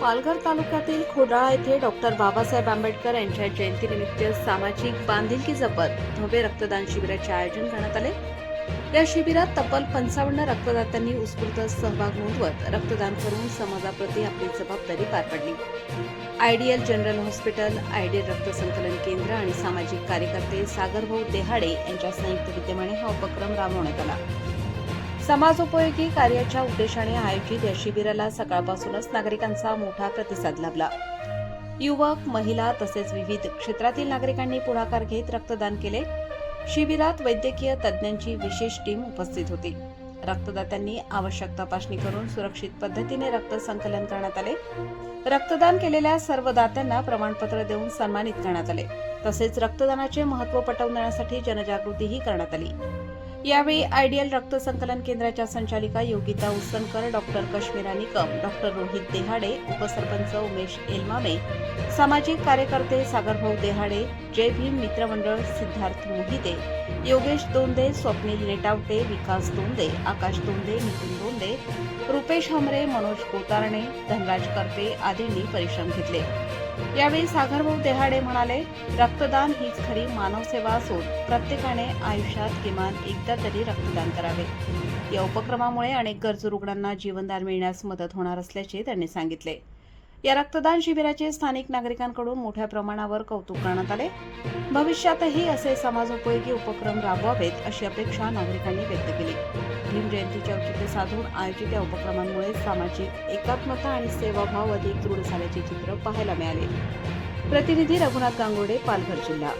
पालघर तालुक्यातील खोडाळा येथे डॉक्टर बाबासाहेब आंबेडकर यांच्या जयंतीनिमित्त सामाजिक बांधिलकी जपत भव्य रक्तदान शिबिराचे आयोजन करण्यात आले। या शिबिरात तब्बल 55 रक्तदात्यांनी उत्स्फूर्त सहभाग नोंदवत रक्तदान करून समाजाप्रती आपली जबाबदारी पार पडली। आयडियल जनरल हॉस्पिटल, आयडियल रक्त संकलन केंद्र आणि सामाजिक कार्यकर्ते सागरभाऊ देहाडे यांच्या संयुक्त विद्यमाने हा उपक्रम राबवण्यात आला। समाजोपयोगी कार्याच्या उद्देशाने आयोजित या शिबिराला सकाळपासूनच नागरिकांचा मोठा प्रतिसाद लाभला। युवक, महिला तसेच विविध क्षेत्रातील नागरिकांनी पुढाकार घेत रक्तदान केले। शिबिरात वैद्यकीय तज्ज्ञांची विशेष टीम उपस्थित होती। रक्तदात्यांनी आवश्यक तपासणी करून सुरक्षित पद्धतीने रक्त संकलन करण्यात आले। रक्तदान केलेल्या सर्व दात्यांना प्रमाणपत्र देऊन सन्मानित करण्यात आले। तसेच रक्तदानाचे महत्त्व पटवून देण्यासाठी जनजागृतीही करण्यात आली। यावेळी आयडियल रक्त संकलन केंद्राच्या संचालिका योगिता उसनकर, डॉक्टर कश्मीरा निकम, डॉक्टर रोहित देहाडे, उपसरपंच उमेश एलमामे, सामाजिक कार्यकर्ते सागरभाऊ देहाडे, जय भीम मित्र मंडळ सिद्धार्थ मोहिते, योगेश दोंदे, स्वप्नील नेटावटे, विकास दोंदे, आकाश दोंदे, नितीन दोंदे, रुपेश हमरे, मनोज कोतारणे, धनराज करपे आदींनी परिश्रम घेतले। यावेळी सागरभाऊ देहाडे म्हणाले, रक्तदान हीच खरी मानवसेवा असून प्रत्येकाने आयुष्यात किमान एकदा तरी रक्तदान करावे। या उपक्रमामुळे अनेक गरजू रुग्णांना जीवनदान मिळण्यास मदत होणार असल्याचे त्यांनी सांगितले। या रक्तदान शिबिराचे स्थानिक नागरिकांकडून मोठ्या प्रमाणावर कौतुक करण्यात आले। भविष्यातही असे समाजोपयोगी उपक्रम राबवावेत अशी अपेक्षा नागरिकांनी व्यक्त केली। भीम जयंतीचे औचित्य साधून आयोजित या उपक्रमांमुळे सामाजिक एकात्मता आणि सेवाभाव अधिक दृढ झाल्याचे चित्र पाहायला मिळाले। प्रतिनिधी रघुनाथ गांगुर्डे, पालघर जिल्हा।